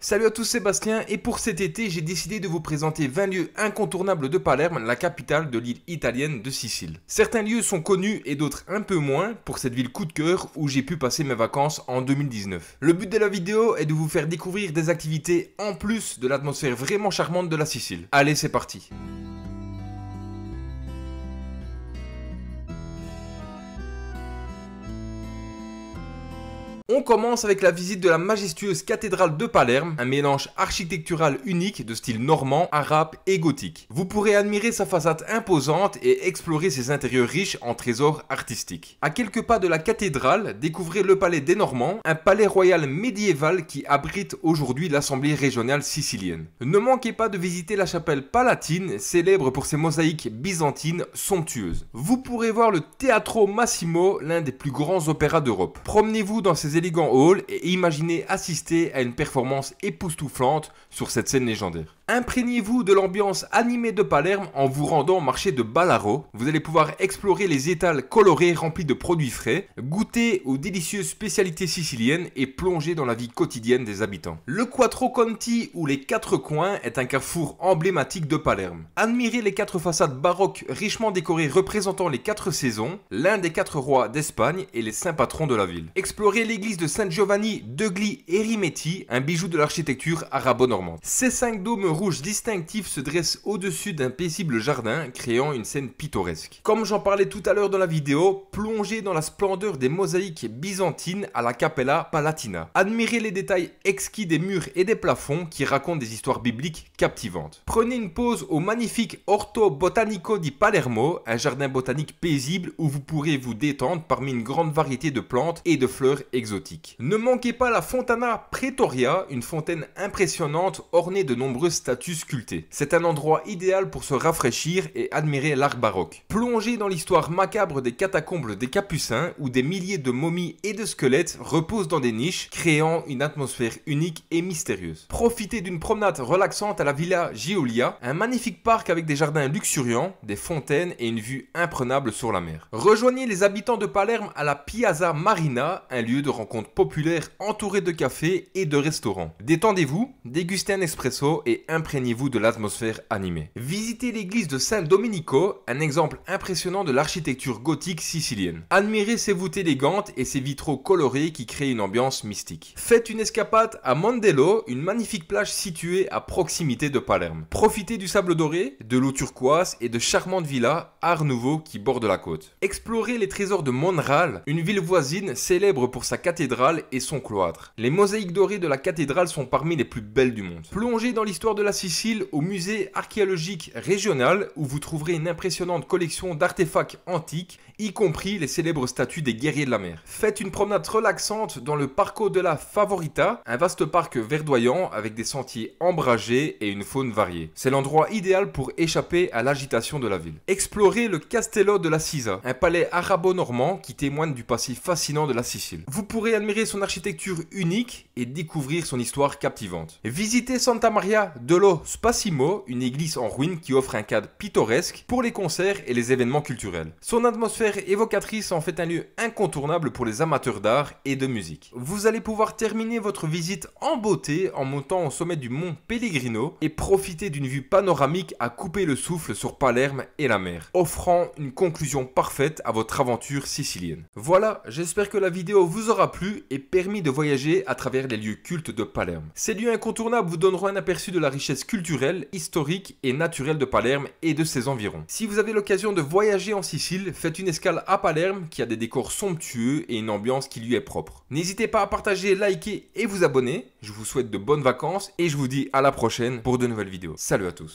Salut à tous, Sébastien, et pour cet été, j'ai décidé de vous présenter 20 lieux incontournables de Palerme, la capitale de l'île italienne de Sicile. Certains lieux sont connus et d'autres un peu moins pour cette ville coup de cœur où j'ai pu passer mes vacances en 2019. Le but de la vidéo est de vous faire découvrir des activités en plus de l'atmosphère vraiment charmante de la Sicile. Allez, c'est parti! On commence avec la visite de la majestueuse cathédrale de Palerme, un mélange architectural unique de style normand, arabe et gothique. Vous pourrez admirer sa façade imposante et explorer ses intérieurs riches en trésors artistiques. À quelques pas de la cathédrale, découvrez le palais des Normands, un palais royal médiéval qui abrite aujourd'hui l'Assemblée régionale sicilienne. Ne manquez pas de visiter la chapelle palatine, célèbre pour ses mosaïques byzantines somptueuses. Vous pourrez voir le Teatro Massimo, l'un des plus grands opéras d'Europe. Promenez-vous dans ces élégant hall et imaginez assister à une performance époustouflante sur cette scène légendaire. Imprégnez-vous de l'ambiance animée de Palerme en vous rendant au marché de Ballarò. Vous allez pouvoir explorer les étals colorés remplis de produits frais, goûter aux délicieuses spécialités siciliennes et plonger dans la vie quotidienne des habitants. Le Quattro Conti ou les quatre coins est un carrefour emblématique de Palerme. Admirez les quatre façades baroques richement décorées représentant les quatre saisons, l'un des quatre rois d'Espagne et les saints patrons de la ville. Explorez l'église de San Giovanni degli Erimetti, un bijou de l'architecture arabo-normande. Ces 5 dômes rouges distinctifs se dressent au-dessus d'un paisible jardin, créant une scène pittoresque. Comme j'en parlais tout à l'heure dans la vidéo, plongez dans la splendeur des mosaïques byzantines à la Cappella Palatina. Admirez les détails exquis des murs et des plafonds qui racontent des histoires bibliques captivantes. Prenez une pause au magnifique Orto Botanico di Palermo, un jardin botanique paisible où vous pourrez vous détendre parmi une grande variété de plantes et de fleurs exotiques. Ne manquez pas la Fontana Pretoria, une fontaine impressionnante ornée de nombreuses statues sculptées. C'est un endroit idéal pour se rafraîchir et admirer l'art baroque. Plongez dans l'histoire macabre des catacombes des Capucins où des milliers de momies et de squelettes reposent dans des niches, créant une atmosphère unique et mystérieuse. Profitez d'une promenade relaxante à la Villa Giulia, un magnifique parc avec des jardins luxuriants, des fontaines et une vue imprenable sur la mer. Rejoignez les habitants de Palerme à la Piazza Marina, un lieu de rencontre populaire entouré de cafés et de restaurants. Détendez-vous, dégustez un espresso et imprégnez-vous de l'atmosphère animée. Visitez l'église de San Domenico, un exemple impressionnant de l'architecture gothique sicilienne. Admirez ses voûtes élégantes et ses vitraux colorés qui créent une ambiance mystique. Faites une escapade à Mondello, une magnifique plage située à proximité de Palerme. Profitez du sable doré, de l'eau turquoise et de charmantes villas art nouveau qui bordent la côte. Explorez les trésors de Monreale, une ville voisine célèbre pour sa cathédrale et son cloître. Les mosaïques dorées de la cathédrale sont parmi les plus belles du monde. Plongez dans l'histoire de la Sicile au musée archéologique régional où vous trouverez une impressionnante collection d'artefacts antiques, y compris les célèbres statues des guerriers de la mer. Faites une promenade relaxante dans le Parco della Favorita, un vaste parc verdoyant avec des sentiers ombragés et une faune variée. C'est l'endroit idéal pour échapper à l'agitation de la ville. Explorez le Castello de la Sisa, un palais arabo-normand qui témoigne du passé fascinant de la Sicile. Vous pourrez admirer son architecture unique et découvrir son histoire captivante. Visitez Santa Maria dello Spasimo, une église en ruine qui offre un cadre pittoresque pour les concerts et les événements culturels. Son atmosphère évocatrice en fait un lieu incontournable pour les amateurs d'art et de musique. Vous allez pouvoir terminer votre visite en beauté en montant au sommet du mont Pellegrino et profiter d'une vue panoramique à couper le souffle sur Palerme et la mer, offrant une conclusion parfaite à votre aventure sicilienne. Voilà, j'espère que la vidéo vous aura plu et permis de voyager à travers les lieux cultes de Palerme. Ces lieux incontournables vous donneront un aperçu de la richesse culturelle, historique et naturelle de Palerme et de ses environs. Si vous avez l'occasion de voyager en Sicile, faites une escale à Palerme qui a des décors somptueux et une ambiance qui lui est propre. N'hésitez pas à partager, liker et vous abonner. Je vous souhaite de bonnes vacances et je vous dis à la prochaine pour de nouvelles vidéos. Salut à tous.